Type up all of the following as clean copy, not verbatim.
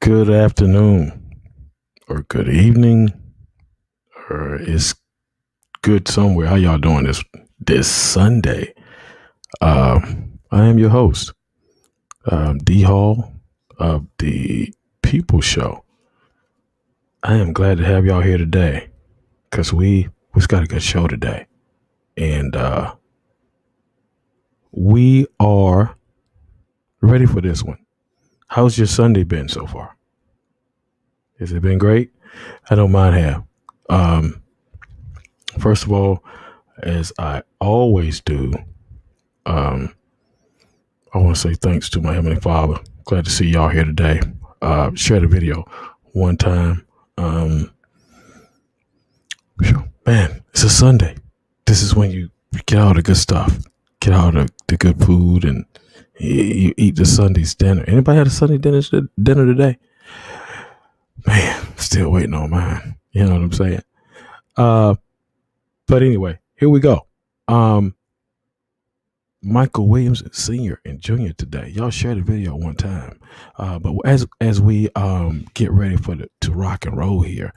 good afternoon, or good evening, or it's good somewhere. How y'all doing this Sunday? I am your host, D.Hall of the People Show. I am glad to have y'all here today because we've got a good show today, and we are ready for this one. How's your Sunday been so far? Has it been great? I don't mind have. Um, First of all, as I always do, um, I want to say thanks to my Heavenly Father. Glad to see y'all here today. Share the video one time. Man, it's a Sunday. This is when you get all the good stuff, get all the good food, and you eat the Sunday's dinner. Anybody had a Sunday dinner today? Man, still waiting on mine. You know what I'm saying? Uh, but anyway, here we go. Michael Williams Sr. and Jr. today. Y'all share the video one time. But as we get ready to rock and roll here,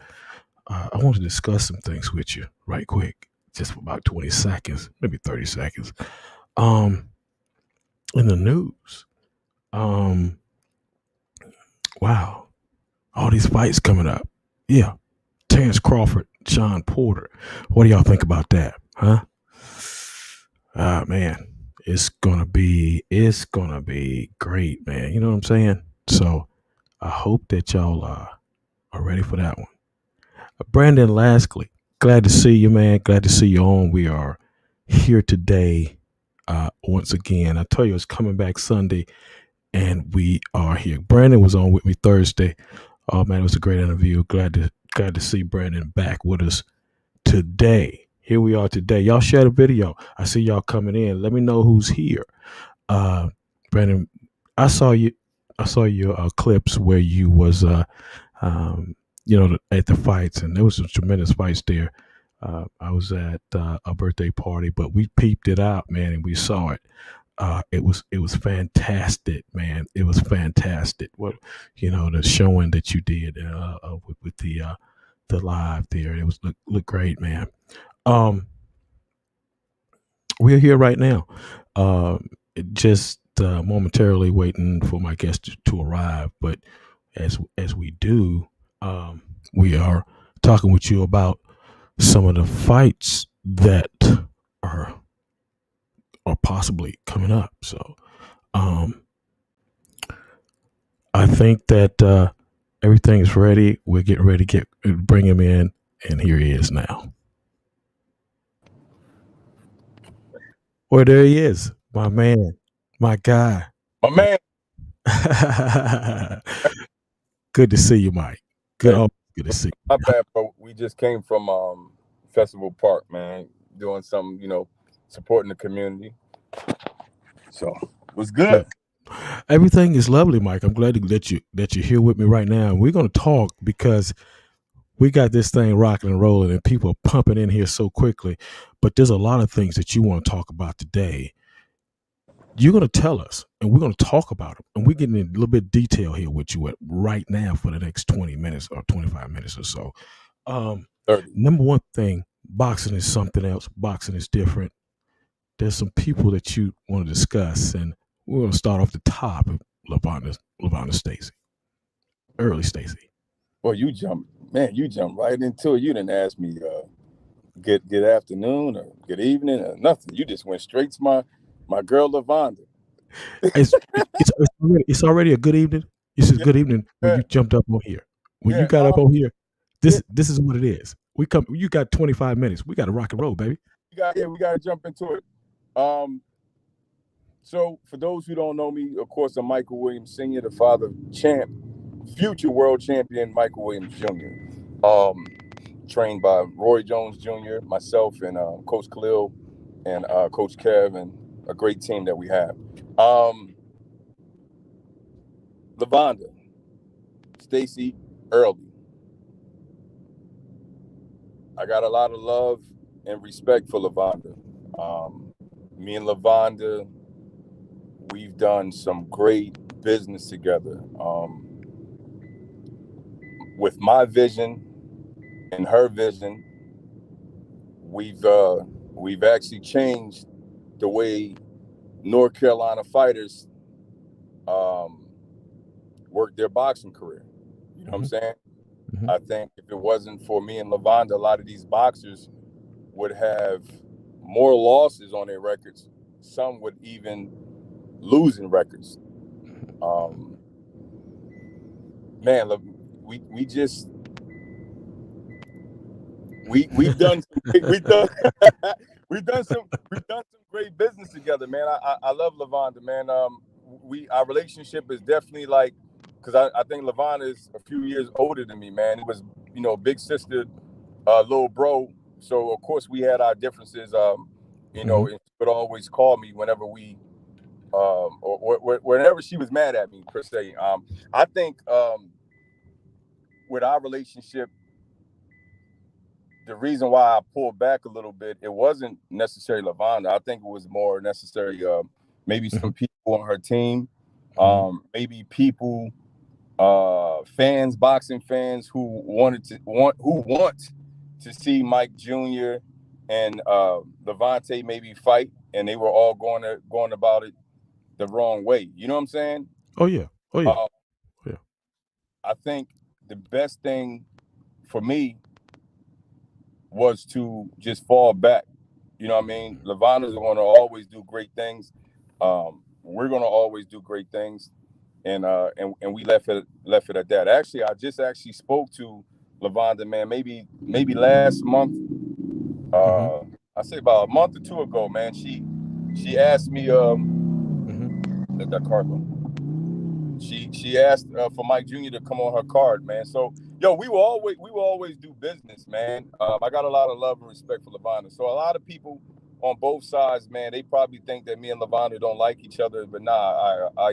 I want to discuss some things with you right quick, just for about 20 seconds, maybe 30 seconds. In the news, wow, all these fights coming up. Yeah, Terrence Crawford, Sean Porter. What do y'all think about that? Huh? Man, it's gonna be great, man. You know what I'm saying? So I hope that y'all are ready for that one. Brandon Laskley, glad to see you, man. Glad to see you on. We are here today once again. I tell you, it's coming back Sunday, and we are here. Brandon was on with me Thursday. Oh man, it was a great interview. Glad to see Brandon back with us today. Here we are today. Y'all share the video. I see y'all coming in. Let me know who's here. Brandon, I saw you. I saw your clips where you was, at the fights, and there was some tremendous fights there. I was at a birthday party, but we peeped it out, man, and we saw it. It was fantastic, man. It was fantastic. What the showing that you did with the live there. It was look great, man. We're here right now. Just momentarily waiting for my guest to arrive. But as we do, we are talking with you about some of the fights that are possibly coming up. So I think that everything is ready. We're getting ready to bring him in, and here he is now. Well, there he is, my man, my guy. My man. Good to see you, Mike. Good to see you. Not bad, bro. We just came from Festival Park, man, doing some, supporting the community. So it was good. Everything is lovely, Mike. I'm glad that you're here with me right now. We're going to talk because we got this thing rocking and rolling, and people are pumping in here so quickly. But there's a lot of things that you want to talk about today. You're going to tell us, and we're going to talk about them. And we're getting in a little bit of detail here with you right now for the next 20 minutes or 25 minutes or so. Number one thing, boxing is something else. Boxing is different. There's some people that you want to discuss, and we're going to start off the top of Lavonda Stacey. Early Stacey. Well, you jumped right into it. You didn't ask me good afternoon or good evening or nothing. You just went straight to my girl Lavonda. It's already a good evening. It's a good evening when you jumped up on here. When you got up on here, this is what it is. You got 25 minutes. We got to rock and roll, baby. We got to jump into it. So for those who don't know me, of course, I'm Michael Williams Sr., the father of future world champion Michael Williams Jr. Trained by Roy Jones Jr., myself, and Coach Khalil and Coach Kev, and a great team that we have. Lavonda Stacey Early. I got a lot of love and respect for Lavonda. Me and Lavonda, we've done some great business together. with my vision and her vision, we've actually changed the way North Carolina fighters work their boxing career. You know what I'm saying? I think if it wasn't for me and Lavonda, a lot of these boxers would have more losses on their records. Some would even losing records. Man, look, we've done we've done some great business together, man. I love Lavonda, man. Our relationship is definitely like, because I think Lavonda is a few years older than me, man. It was, big sister, little bro. So of course we had our differences. And she would always call me whenever or whenever she was mad at me, per se. I think with our relationship, the reason why I pulled back a little bit, it wasn't necessarily Lavonda. I think it was more necessary, maybe some people on her team, maybe people, fans, boxing fans who want to see Mike Jr. and Levante maybe fight, and they were all going about it the wrong way. You know what I'm saying? Oh yeah. I think the best thing for me was to just fall back. You know what I mean? Lavonda's going to always do great things. We're going to always do great things, and we left it at that. Actually, I just spoke to Lavonda, man. Maybe last month. I say about a month or two ago, man. She asked me. Let that card go. She asked for Mike Jr. to come on her card, man. So, we will always do business, man. I got a lot of love and respect for Lavonda. So a lot of people on both sides, man, they probably think that me and Lavonda don't like each other, but nah, I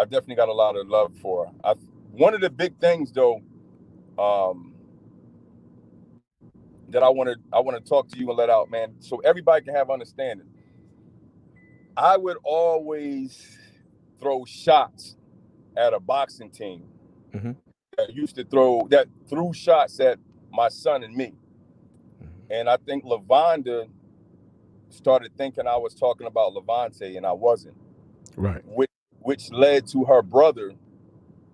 definitely got a lot of love for her. One of the big things, though, that I want to talk to you and let out, man, so everybody can have understanding. I would always throw shots at a boxing team that threw shots at my son and me. And I think Lavonda started thinking I was talking about Levante, and I wasn't. Right. Which led to her brother,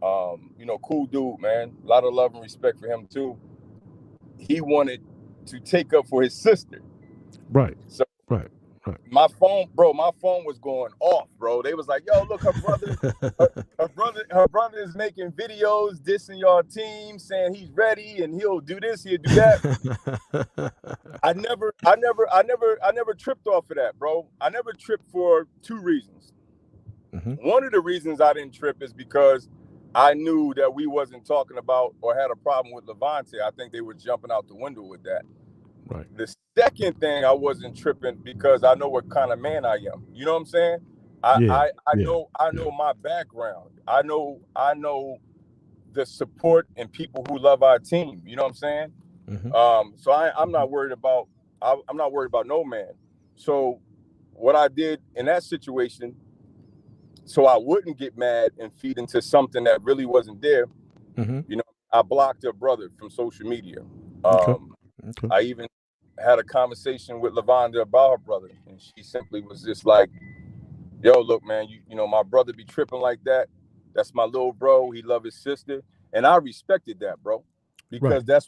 cool dude, man. A lot of love and respect for him too. He wanted to take up for his sister. Right. So right. My phone was going off, bro. They was like, "Yo, look, her brother is making videos dissing your team, saying he's ready and he'll do this, he'll do that." I never tripped off of that, bro. I never tripped for two reasons. One of the reasons I didn't trip is because I knew that we wasn't talking about or had a problem with Levante. I think they were jumping out the window with that. Right. The second thing, I wasn't tripping because I know what kind of man I am. You know what I'm saying? I know my background. I know the support and people who love our team. You know what I'm saying? So I'm not worried about no man. So what I did in that situation, so I wouldn't get mad and feed into something that really wasn't there, I blocked her brother from social media. I even had a conversation with Lavonda about her brother, and she simply was just like, "Yo, look, man, my brother be tripping like that. That's my little bro. He love his sister." And I respected that, bro, because that's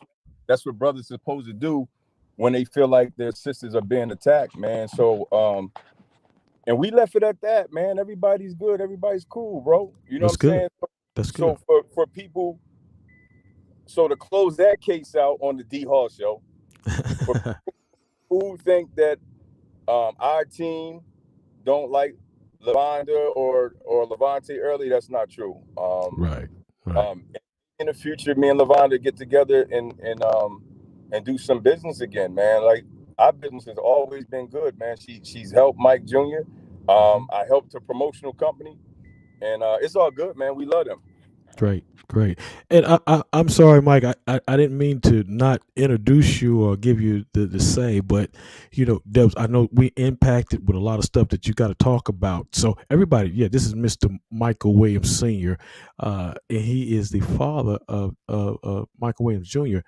what brothers are supposed to do when they feel like their sisters are being attacked, man. So, and we left it at that, man. Everybody's good. Everybody's cool, bro. You know what I'm saying? That's good. So for people, so to close that case out on the D.Hall show, for people who think that our team don't like Lavonda or Levante early, that's not true. Right. In the future, me and Lavonda get together and do some business again, man. Like, our business has always been good, man. She's helped Mike Jr. I helped her promotional company, and it's all good, man. We love them. Great, great. And I'm sorry, Mike. I didn't mean to not introduce you or give you the say, but Debs, I know we impacted with a lot of stuff that you got to talk about. So everybody, yeah, this is Mr. Michael Williams Sr. And he is the father of Michael Williams Jr.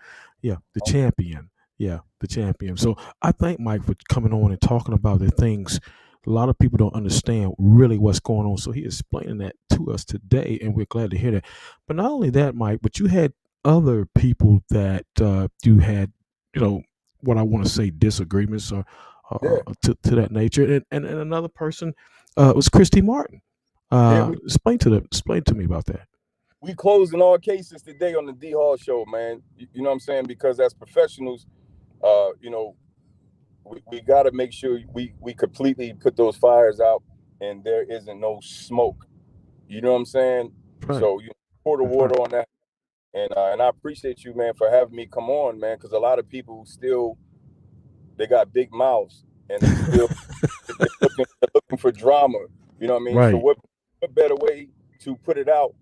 Yeah, the champion. Yeah, the champion. So I thank Mike for coming on and talking about the things a lot of people don't understand really what's going on. So he is explaining that to us today, and we're glad to hear that. But not only that, Mike, but you had other people that you had, what I want to say disagreements Yeah, or to that nature, and another person was Christy Martin. yeah. Explain to me about that. We closing all cases today on the D.Hall show, man. You know what I'm saying? Because as professionals, you know, we got to make sure we completely put those fires out and there isn't no smoke. You know what I'm saying? Right. So you pour the That's water right. on that, and I appreciate you, man, for having me come on, man, because a lot of people still they got big mouths and they still they're looking for drama. You know what I mean? So Right. what better way to put it out?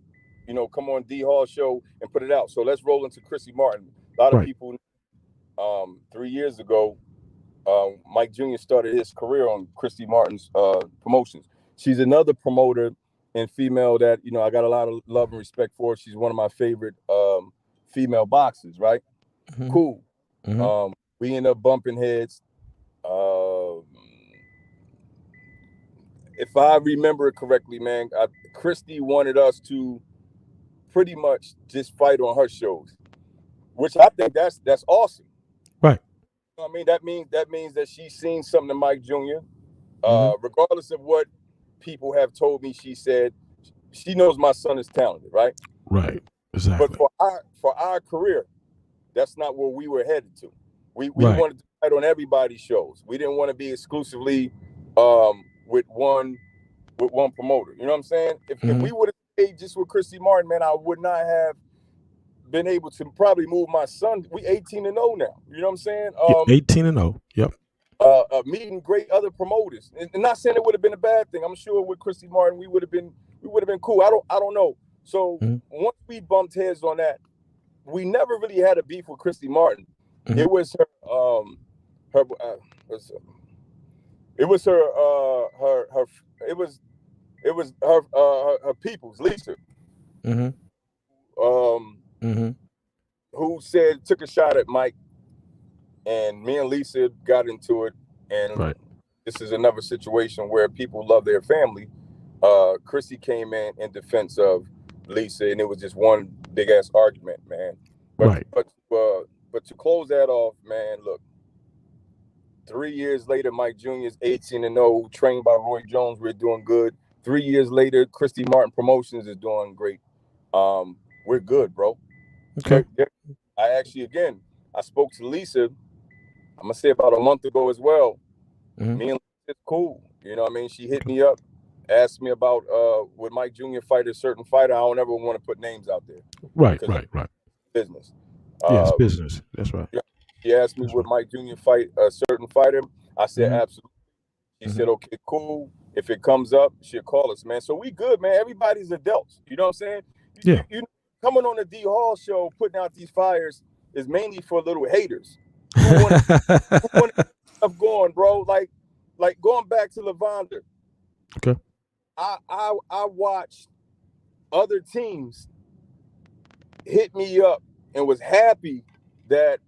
Come on D.Hall show and put it out. So let's roll into Chrissy Martin. A lot of Right. people 3 years ago, Mike Jr. started his career on Christy Martin's promotions. She's another promoter and female that I got a lot of love and respect for. She's one of my favorite female boxers. Right? Mm-hmm. Cool. Mm-hmm. We end up bumping heads. Um if I remember it correctly, man, Christy wanted us to pretty much just fight on her shows, which I think that's awesome. Right. You know what I mean, that means that she's seen something in Mike Jr. Mm-hmm. Regardless of what people have told me, she said she knows my son is talented, right? Right. But Exactly. for our career, that's not where we were headed to. We Right. wanted to fight on everybody's shows. We didn't want to be exclusively um, with one with one promoter. You know what I'm saying? If Mm-hmm. we would have stayed just with Christy Martin, man, I would not have been able to probably move my son. We 18-0 now. You know what I'm saying? Yeah, 18-0. Yep. Meeting great other promoters, and not saying it would have been a bad thing. I'm sure with Christy Martin, we would have been cool. I don't know. So Mm-hmm. once we bumped heads on that, we never really had a beef with Christy Martin. Mm-hmm. It was her it was her it was her people's Lisa, Mm-hmm. um, Mm-hmm. who took a shot at Mike, and me and Lisa got into it, and Right. this is another situation where people love their family. Chrissy came in defense of Lisa, and it was just one big ass argument, man. But Right. but but to close that off, man, look, 3 years later, Mike Jr. is 18-0, trained by Roy Jones. We're doing good. 3 years later, Christy Martin Promotions is doing great. We're good, bro. Okay. I actually, again, I spoke to Lisa. I'm gonna say about a month ago as well. Mm-hmm. Me and Lisa's cool. You know what I mean? She hit me up, asked me about would Mike Jr. fight a certain fighter. I don't ever want to put names out there Right. because Right. Right. it's business. Yes. Uh, Business. That's right. she asked me That's would right. Mike Jr. fight a certain fighter. I said Mm-hmm. absolutely. She Mm-hmm. said, okay, cool. If it comes up, she'll call us, man. So we good, man. Everybody's adults. You know what I'm saying? Yeah. You coming on the D.Hall show, putting out these fires is mainly for little haters who want stuff going, bro. Like going back to Lavonda. Okay. I watched other teams hit me up and was happy that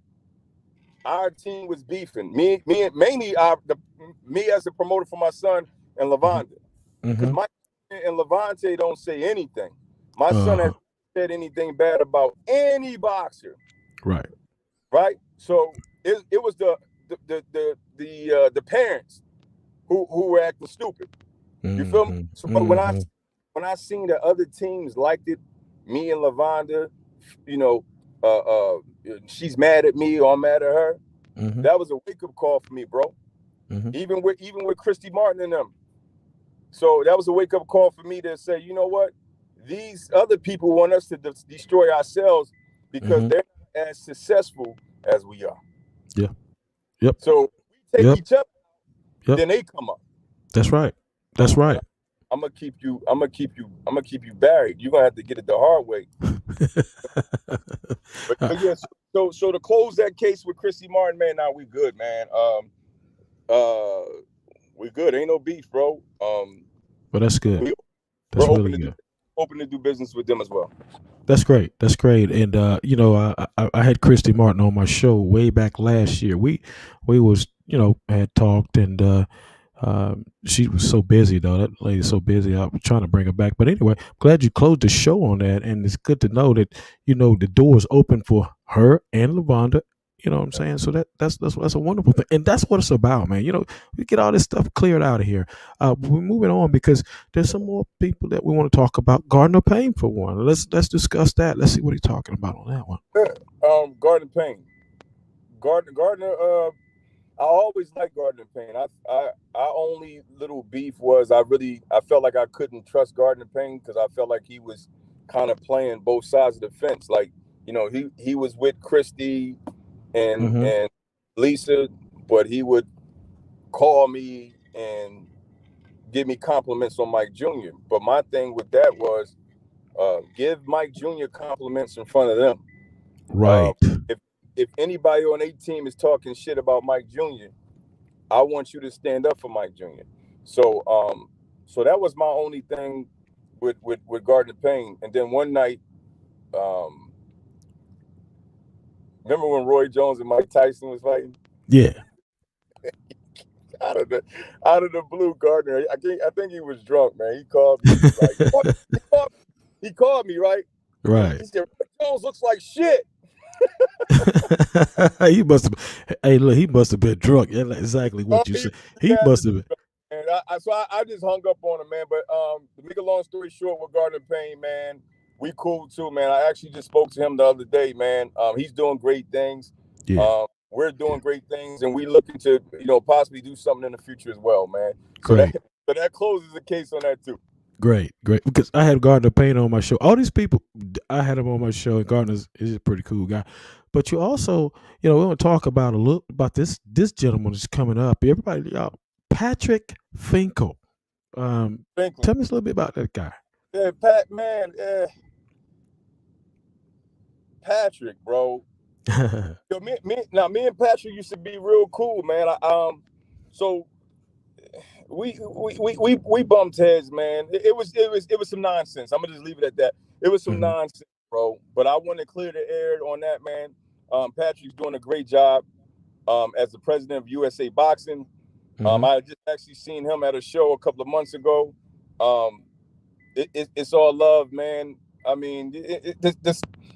our team was beefing. Mainly me as a promoter for my son and Lavonda. Because Mm-hmm. Mike and Levante don't say anything. My son has Uh-huh. said anything bad about any boxer, Right. right? So it was the parents who were acting stupid. You feel me? Mm-hmm. So Mm-hmm. when I seen that other teams liked it, me and Lavonda, you know, uh, uh, she's mad at me or I'm mad at her. Mm-hmm. That was a wake up call for me, bro. Mm-hmm. Even with Christy Martin and them. So that was a wake up call for me to say, you know what? These other people want us to destroy ourselves because Mm-hmm. they're not as successful as we are. Yeah. Yep. So we take Yep. each other, Yep. then they come up. That's right. That's right. I'm gonna keep you. I'm gonna keep you buried. You're gonna have to get it the hard way. But yeah. So to close that case with Christy Martin, man. Now we good, man. Uh, we good. Ain't no beef, bro. Well, that's good. We're That's really good. open to do business with them as well. That's great. That's great. And I had Christy Martin on my show way back last year. We was had talked, and she was so busy though. That lady's so busy. I was trying to bring her back, but anyway, glad you closed the show on that. And it's good to know that the door is open for her and Lavonda. You know what I'm saying? So that's a wonderful thing, and that's what it's about, man. We get all this stuff cleared out of here. We're moving on because there's some more people that we want to talk about. Gardner Payne, for one. Let's discuss that. Let's see what he's talking about on that one. Yeah. Gardner Payne. Gardner. I always liked Gardner Payne. I only little beef was I felt like I couldn't trust Gardner Payne because I felt like he was kind of playing both sides of the fence. Like he was with Christy and Lisa, but he would call me and give me compliments on Mike Jr. But my thing with that was give Mike Jr. compliments in front of them. Right. If anybody on a team is talking shit about Mike Jr., I want you to stand up for Mike Jr. So so that was my only thing with Gardner Payne. And then one night, remember when Roy Jones and Mike Tyson was fighting? Yeah. out of the blue, Gardner. I think he was drunk, man. He called me. He called me, right? Right. He said, Roy Jones looks like shit. He must have. Hey, look, he must have been drunk. That's exactly what you said. He must have been. And I just hung up on him, man. But to make a long story short, with Gardner Payne, man, we cool too, man. I actually just spoke to him the other day, man. He's doing great things. Yeah. We're doing great things, and we looking to possibly do something in the future as well, man. So Great. that closes the case on that too. Great. Because I had Gardner Payne on my show. All these people, I had him on my show, and Gardner is a pretty cool guy. But you also, we want to talk about a little about this gentleman that's coming up. Everybody, y'all, Patrick Finkel. Tell me a little bit about that guy. Yeah, Pat, man. Patrick, bro. Me and Patrick used to be real cool, man. So we bumped heads, man. It was some nonsense. I'm gonna just leave it at that. It was some nonsense, bro. But I want to clear the air on that, man. Patrick's doing a great job as the president of USA Boxing. I just actually seen him at a show a couple of months ago. It's all love, man. I mean,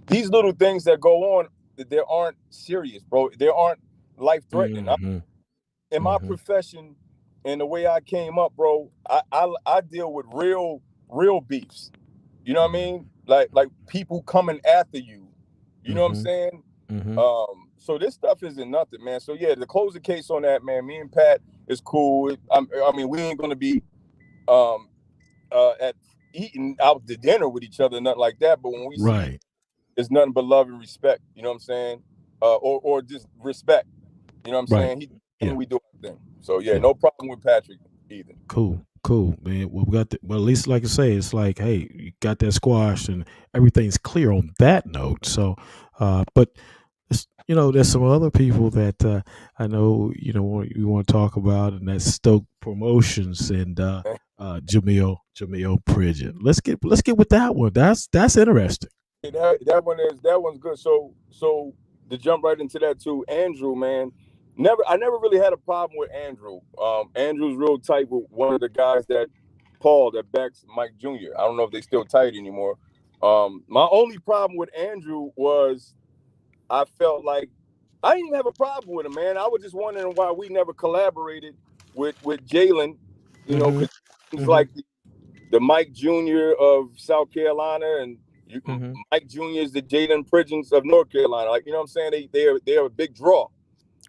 these little things that go on, they aren't serious, bro. They aren't life-threatening. In my profession and the way I came up, bro, I deal with real beefs. You know what I mean? Like people coming after you. You know what I'm saying? So this stuff isn't nothing, man. So yeah, to close the case on that, man, me and Pat is cool. I mean, we ain't gonna be at eating out to dinner with each other, nothing like that. But when we see, it's nothing but love and respect. You know what I'm saying? Or just respect. You know what I'm saying? We do everything. So yeah, no problem with Patrick either. Cool, man. Well, we got at least, like I say, it's like, hey, you got that squashed and everything's clear on that note. So, but there's some other people that I know you want to talk about, and that's Stoke Promotions and Jamil Pridgeon. Let's get with that one. That's interesting. That one's good. So to jump right into that too, Andrew, man. I never really had a problem with Andrew. Andrew's real tight with one of the guys that backs Mike Jr. I don't know if they still tight anymore. My only problem with Andrew was I felt like I didn't even have a problem with him, man. I was just wondering why we never collaborated with Jalen, because he's like the Mike Jr. of South Carolina, and Mike Jr. is the Jalen Pridgeons of North Carolina. Like, you know what I'm saying? They're a big draw.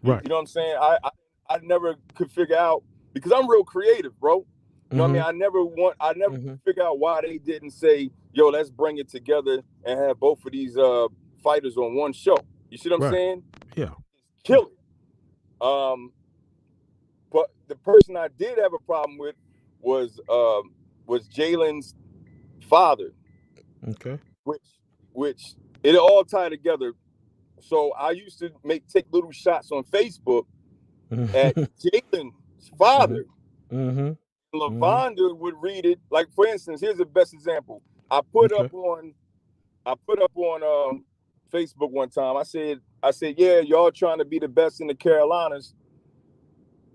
Right. You know what I'm saying? I never could figure out, because I'm real creative, bro. You know what I mean? I never could figure out why they didn't say, yo, let's bring it together and have both of these fighters on one show. You see what I'm saying? Yeah. Kill it. But the person I did have a problem with was Jalen's father, Okay. which it all tied together. So I used to take little shots on Facebook at Jalen's father. Mm-hmm. Lavonda would read it. Like, for instance, here's the best example. I put up on Facebook one time. I said, yeah, y'all trying to be the best in the Carolinas.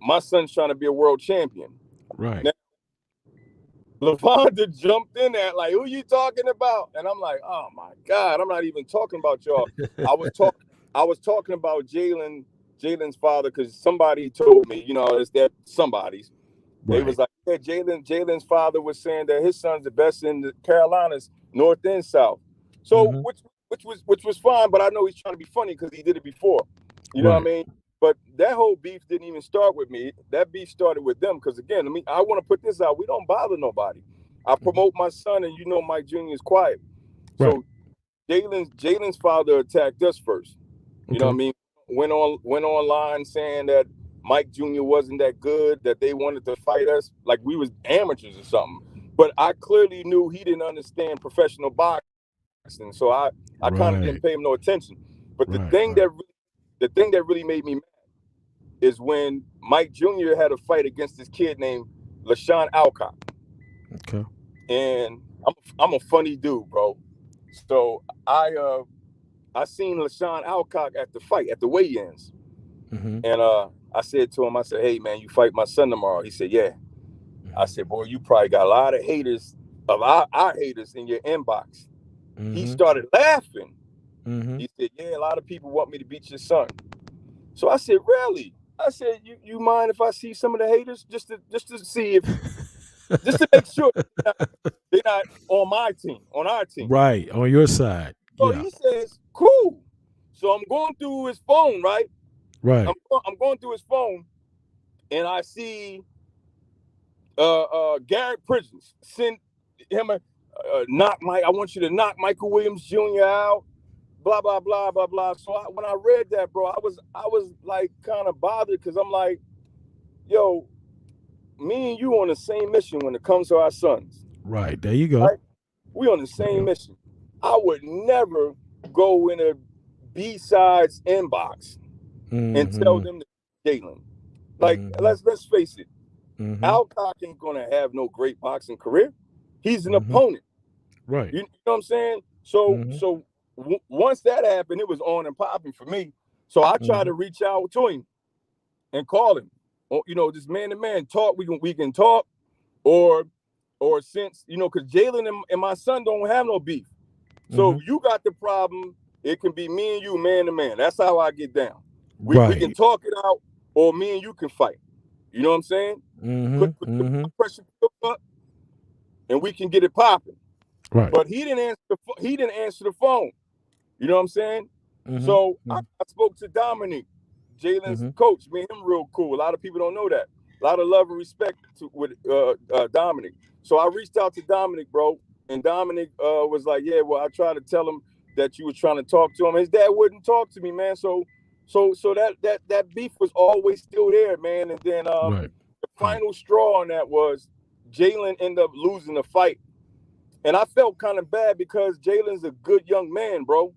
My son's trying to be a world champion. Right. Now, Lavonda jumped in there like, who you talking about? And I'm like, oh my God, I'm not even talking about y'all. I was talking about Jalen's father, because somebody told me, it's that somebody's. They was like, yeah, Jalen's father was saying that his son's the best in the Carolinas, North and South. So which was fine, but I know he's trying to be funny because he did it before. You know what I mean? But that whole beef didn't even start with me. That beef started with them, because again, I want to put this out. We don't bother nobody. I promote my son, and Mike Jr. is quiet. So Jalen's father attacked us first. You know what I mean? Went online saying that Mike Jr. wasn't that good, that they wanted to fight us like we was amateurs or something. But I clearly knew he didn't understand professional boxing, so I kind of didn't pay him no attention. But the thing that really made me mad is when Mike Jr. had a fight against this kid named LaShawn Alcott. Okay. And I'm a funny dude, bro. So I seen LaShawn Alcott at the fight, at the weigh-ins. And I said to him, I said, hey, man, you fight my son tomorrow? He said, yeah. I said, boy, you probably got a lot of haters, of our haters in your inbox. He started laughing. He said, yeah, a lot of people want me to beat your son. So I said, really? I said, you mind if I see some of the haters just to see if, just to make sure they're not on my team, on our team. Right, on your side. So he says, cool. So I'm going through his phone, right? Right. I'm going through his phone, and I see Garrett Prisons send him a knock Mike. I want you to knock Michael Williams Jr. out. Blah blah blah blah blah. So when I read that, bro, I was like kind of bothered, because I'm like, yo, me and you on the same mission when it comes to our sons. Right. There you go. Right? We on the same mission. I would never go in a B-sides inbox and tell them to Jalen. Like, let's face it. Alcock ain't gonna have no great boxing career. He's an opponent. Right. You know what I'm saying? So once that happened, it was on and popping for me. So I tried to reach out to him and call him. Just man to man talk. We can talk, or since because Jalen and my son don't have no beef. So you got the problem. It can be me and you, man to man. That's how I get down. We can talk it out, or me and you can fight. You know what I'm saying? Put the pressure up, and we can get it popping. Right. But he didn't answer the phone. You know what I'm saying? So I spoke to Dominic, Jalen's coach. Me and him real cool. A lot of people don't know that. A lot of love and respect with Dominic. So I reached out to Dominic, bro, and Dominic was like, yeah, well, I tried to tell him that you were trying to talk to him. His dad wouldn't talk to me, man. So that beef was always still there, man. And then the final straw on that was Jalen ended up losing the fight. And I felt kind of bad, because Jalen's a good young man, bro.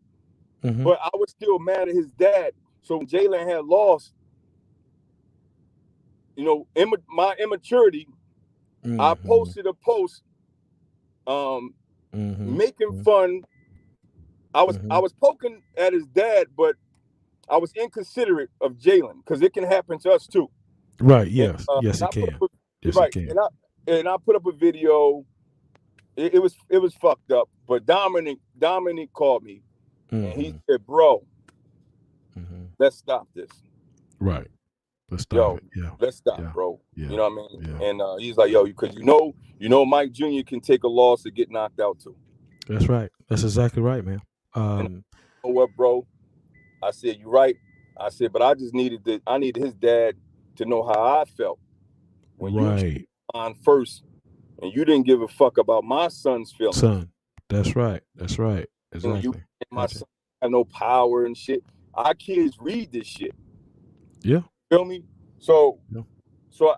But I was still mad at his dad. So Jalen had lost, my immaturity. I posted a post making fun. I was poking at his dad, but I was inconsiderate of Jalen, because it can happen to us too. Right. Yes. Yes, it can. Yes, it can. And I put up a video. It was fucked up. But Dominic called me, and he said, "Bro, let's stop this." Right. Let's stop it. Yeah. Let's stop, bro. Yeah. You know what I mean? Yeah. And he's like, "Yo, because Mike Jr. can take a loss and get knocked out too." That's right. That's exactly right, man. You know what, bro? I said, "You're right." I said, but I just needed his dad to know how I felt when you on first, and you didn't give a fuck about my son's feelings. Son, that's right. That's right. Exactly. You and my son have no power and shit. Our kids read this shit. Yeah. Feel me? So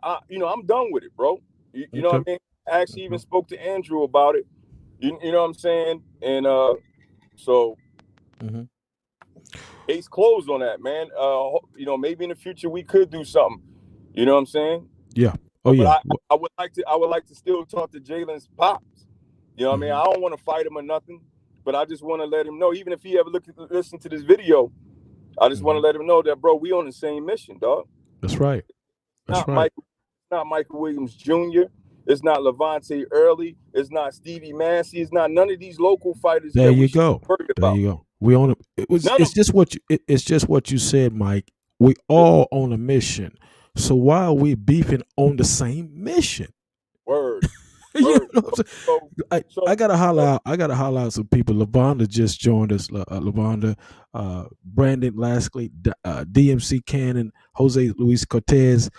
I, I'm done with it, bro. You know what I mean? actually even spoke to Andrew about it. You know what I'm saying? And so case closed on that, man. You know, maybe in the future we could do something. You know what I'm saying? Yeah. Oh But yeah. I would like to still talk to Jalen's pops. You know what I mean? I don't want to fight him or nothing, but I just want to let him know, even if he ever listen to this video, I just want to let him know that, bro, we on the same mission, dog. That's right. That's right. Not Michael Williams Jr. It's not Levante Early. It's not Stevie Massey. It's not none of these local fighters There that you we should go. be worried There about. you go. We on it's just what it's just what you said, Mike. We all on a mission. So why are we beefing on the same mission? Word. You know what I'm saying? I gotta holler out. I gotta holler out some people. Lavonda just joined us. Lavonda, Brandon Laskley, DMC Cannon, Jose Luis Cortez.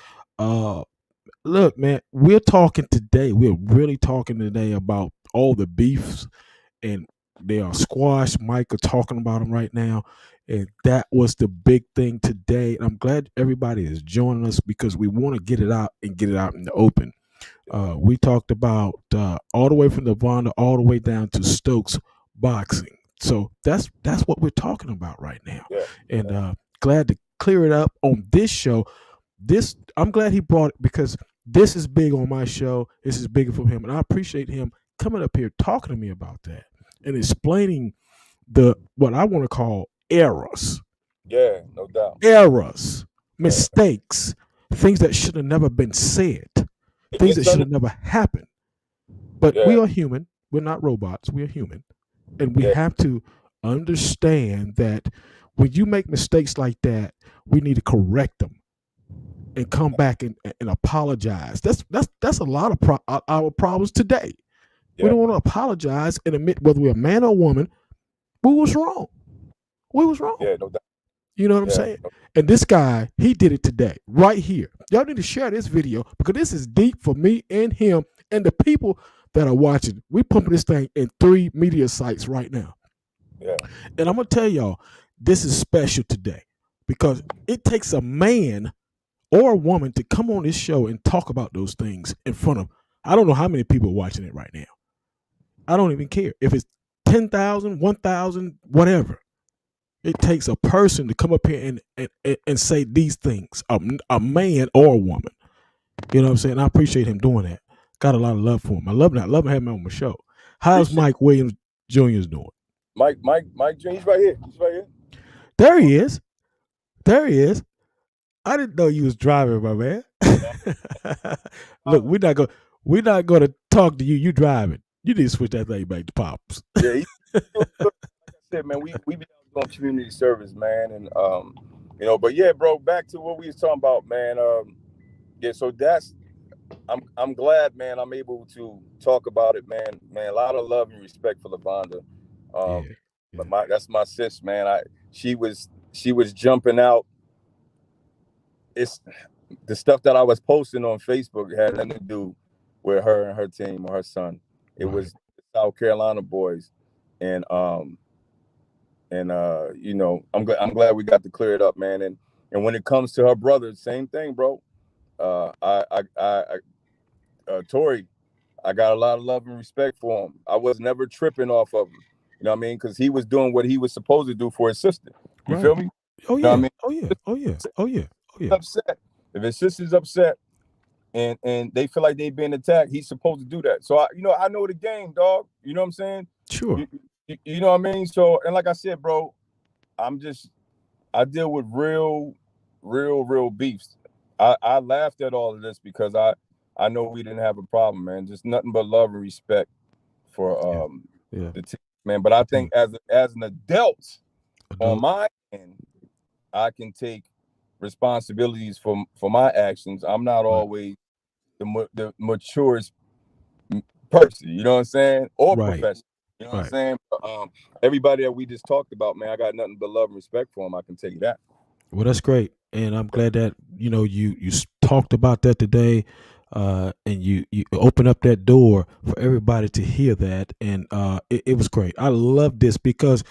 Look, man, we're talking today. We're really talking today about all the beefs, and they are squashed. Mike are talking about them right now, and that was the big thing today. And I'm glad everybody is joining us because we want to get it out and get it out in the open. We talked about all the way from the Lavonda all the way down to Stokes boxing. So that's what we're talking about right now. Yeah. And glad to clear it up on this show. I'm glad he brought it because this is big on my show. This is bigger for him, and I appreciate him coming up here talking to me about that and explaining what I want to call errors. Yeah, no doubt. Errors, mistakes, things that should have never been said, things that should have never happened. But we are human. We're not robots. We are human. And we have to understand that when you make mistakes like that, we need to correct them and come back and apologize. That's a lot of our problems today. We don't want to apologize and admit whether we're a man or a woman. We was wrong. We was wrong. Yeah, no doubt. You know what I'm saying? And this guy, he did it today, right here. Y'all need to share this video because this is deep for me and him and the people that are watching. We pumping this thing in 3 media sites right now. Yeah. And I'm going to tell y'all, this is special today because it takes a man or a woman to come on this show and talk about those things in front of, I don't know how many people are watching it right now. I don't even care if it's 10,000, 1,000, whatever. It takes a person to come up here and say these things, a man or a woman. You know what I'm saying? I appreciate him doing that. Got a lot of love for him. I love having him on my show. How's Mike Williams Jr. doing? Mike Jr., he's right here. He's right here. There he is. There he is. I didn't know you was driving, my man. Look, we're not gonna talk to you. You driving. You need to switch that thing back to Pops. Yeah, like I said, man, we be on community service, man, and you know, but yeah, bro, back to what we was talking about, man. Yeah, so I'm glad, man, I'm able to talk about it, man. Man, a lot of love and respect for Lavonda. But that's my sis, man. She was jumping out. It's the stuff that I was posting on Facebook had nothing to do with her and her team or her son. It was the South Carolina boys, and you know, I'm glad we got to clear it up, man. And when it comes to her brother, same thing, bro. Tori, I got a lot of love and respect for him. I was never tripping off of him. You know what I mean? Because he was doing what he was supposed to do for his sister. You feel me? Oh yeah. You know what I mean? Oh yeah. Upset. If his sister's upset and they feel like they've been attacked, he's supposed to do that. So I know the game, dog. You know what I'm saying? Sure. You know what I mean? So, and like I said, bro, I deal with real beefs. I laughed at all of this because I know we didn't have a problem, man. Just nothing but love and respect for the team, man. But I think as an adult on my end, I can take responsibilities for my actions. I'm not always the maturest person, you know what I'm saying, or professional. You know what I'm saying? But, everybody that we just talked about, man, I got nothing but love and respect for them. I can tell you that. Well, that's great, and I'm glad that you talked about that today, and you open up that door for everybody to hear that, and it was great. I love this because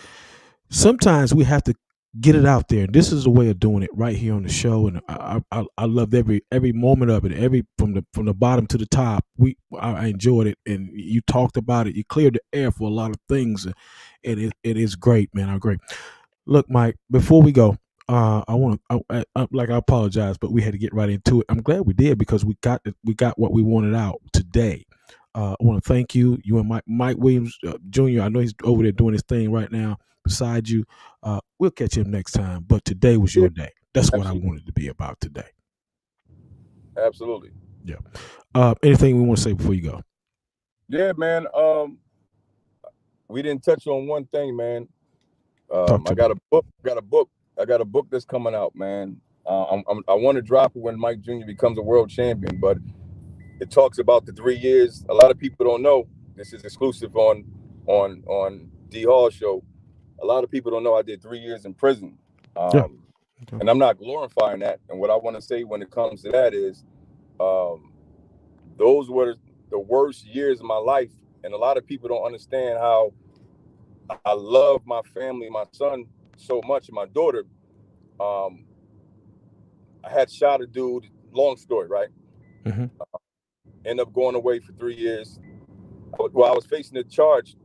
sometimes we have to get it out there. And this is a way of doing it right here on the show. And I loved every moment of it. Every from the bottom to the top. I enjoyed it, and you talked about it. You cleared the air for a lot of things, and it is great, man. I agree. Look, Mike, before we go, I want to I apologize, but we had to get right into it. I'm glad we did because we got what we wanted out today. I want to thank you, you and Mike Williams Jr. I know he's over there doing his thing right now beside you. We'll catch him next time, but today was Yeah, your day. That's what I absolutely. wanted to be about today. Absolutely. Yeah. Anything we want to say before you go? Yeah, man. We didn't touch on one thing, man. Talk I to me. got a book. I got a book that's coming out, man. I want to drop it when Mike Jr. becomes a world champion, but it talks about the 3 years. A lot of people don't know. This is exclusive on D.Hall show. A lot of people don't know I did 3 years in prison, Yeah. Okay. and I'm not glorifying that. And what I want to say when it comes to that is, um, those were the worst years of my life, and a lot of people don't understand how I love my family, my son so much, and my daughter. Um, I had shot a dude. Long story, right? Mm-hmm. Ended up going away for 3 years. Well, I was facing a charge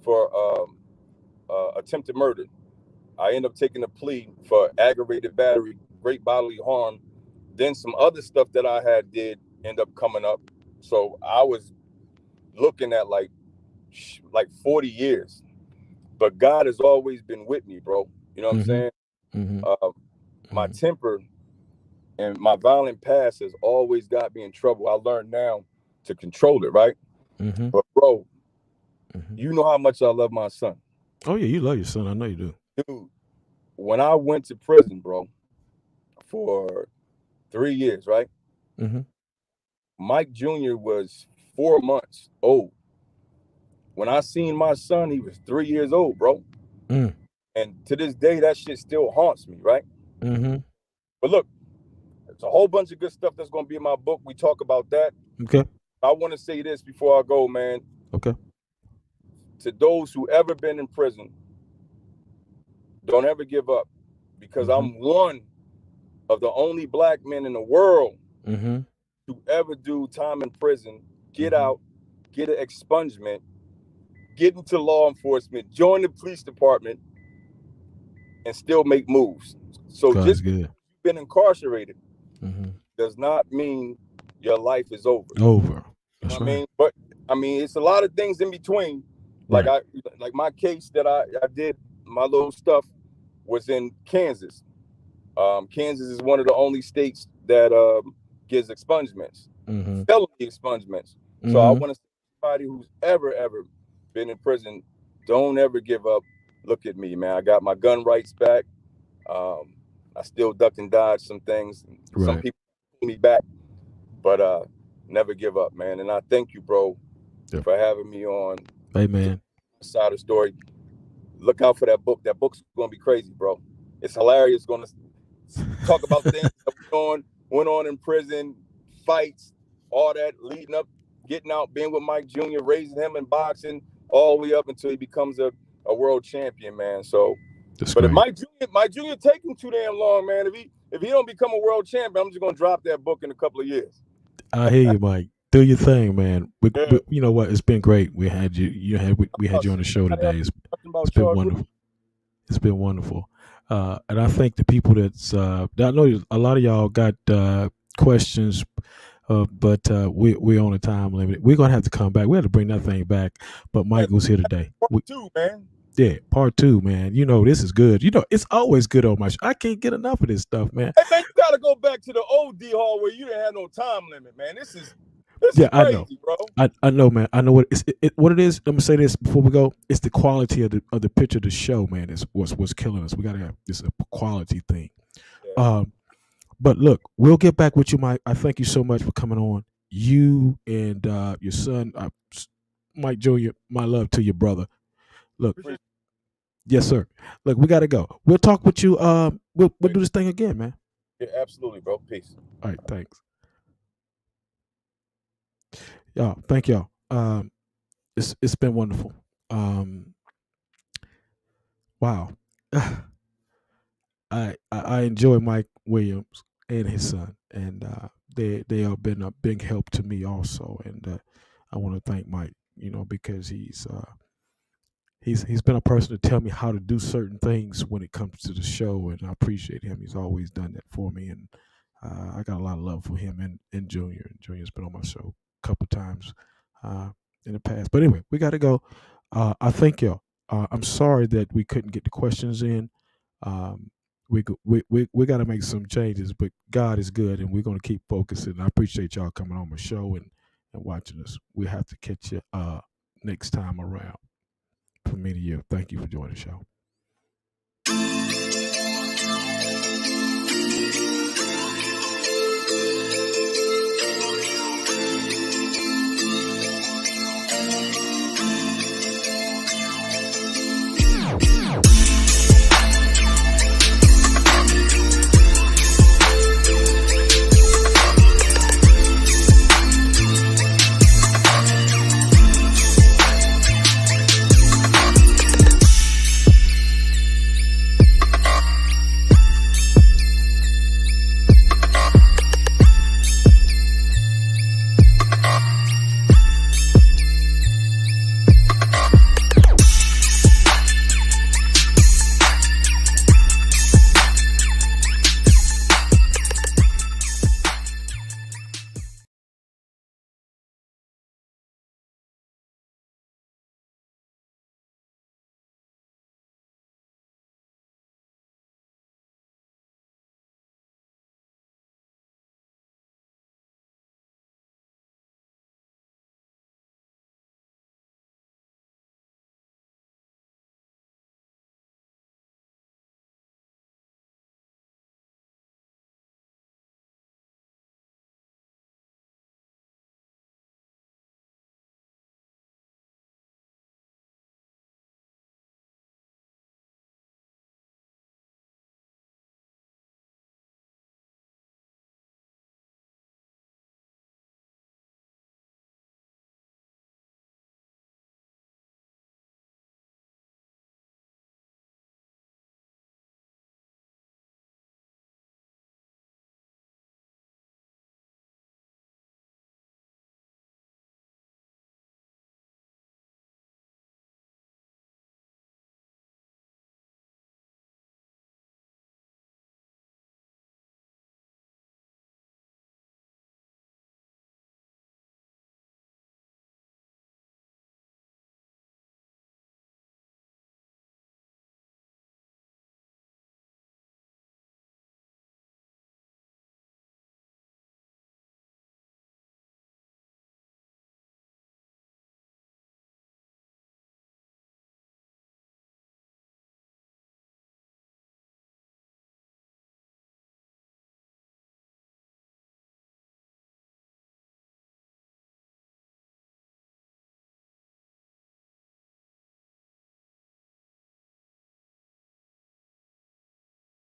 for attempted murder. I ended up taking a plea for aggravated battery, great bodily harm. Then some other stuff that I had did end up coming up. So I was looking at like 40 years. But God has always been with me, bro. You know what I'm Mm-hmm. saying? Mm-hmm. Uh, my temper and my violent past has always got me in trouble. I learned now to control it, right? Mm-hmm. But bro, Mm-hmm. you know how much I love my son. Oh yeah, you love your son. I know you do. Dude, when I went to prison, bro, for 3 years, right? Mm-hmm. Mike Jr. was 4 months old. When I seen my son, he was 3 years old, bro. Mm. And to this day, that shit still haunts me, right? Mm-hmm. But look, it's a whole bunch of good stuff that's gonna be in my book. We talk about that. Okay. I want to say this before I go, man. Okay. To those who ever been in prison, don't ever give up, because Mm-hmm. I'm one of the only black men in the world Mm-hmm. to ever do time in prison, get Mm-hmm. out, get an expungement, get into law enforcement, join the police department, and still make moves. So God's just because good. you've been incarcerated Mm-hmm. does not mean your life is over. Over. You know That's what I right. mean? But I mean, it's a lot of things in between. Like Right. like my case that I did, my little stuff was in Kansas. Kansas is one of the only states that gives expungements, Mm-hmm. felony expungements. So I Mm-hmm. want to say to anybody who's ever been in prison, don't ever give up. Look at me, man. I got my gun rights back. Um, I still duck and dodge some things. Some Right. people pull me back, but never give up, man. And I thank you, bro, Yep. for having me on Hey to man. the side of the story. Look out for that book. That book's gonna be crazy, bro. It's hilarious. Gonna talk about things that went on in prison, fights, all that leading up, getting out, being with Mike Jr., raising him in boxing, all the way up until he becomes a world champion, man. So, That's but if great. Mike Jr. taking too damn long, man. If he don't become a world champion, I'm just gonna drop that book in a couple of years. I hear you, Mike. Do your thing, man. Yeah. You know what? It's been great. We had you. We Oh, had you on the shit. show I have today. nothing It's about been Charles Ruth. wonderful. It's been wonderful. And I think the people I know a lot of y'all got questions, but we're on a time limit. We're gonna have to come back. We have to bring that thing back. But Mike was here today. Part two, man. Yeah, part two, man. You know this is good. You know it's always good on my show. I can't get enough of this stuff, man. Hey, man, you gotta go back to the old D.Hall where you didn't have no time limit, man. This is Yeah, I know. crazy, bro. I know, man. I know what what it is. I'm gonna say this before we go. It's the quality of the picture of the show, man. Is what's killing us. We gotta have this a quality thing. Yeah. But look, we'll get back with you, Mike. I thank you so much for coming on. You and your son, Mike Jr. My love to your brother. Look, yes, sir. Look, we gotta go. We'll talk with you. We'll do this thing again, man. Yeah, absolutely, bro. Peace. All right, thanks, y'all. Thank y'all. It's been wonderful. Wow. I enjoy Mike Williams and his son, and they have been a big help to me also. And I want to thank Mike, because he's been a person to tell me how to do certain things when it comes to the show, and I appreciate him. He's always done that for me, and I got a lot of love for him and Junior. And Junior's been on my show a couple times uh, in the past. But anyway, we got to go. I thank y'all. I'm sorry that we couldn't get the questions in. Um, we got to make some changes, but God is good, and we're going to keep focusing. I appreciate y'all coming on my show and watching us. We have to catch you next time around. From me to you, thank you for joining the show.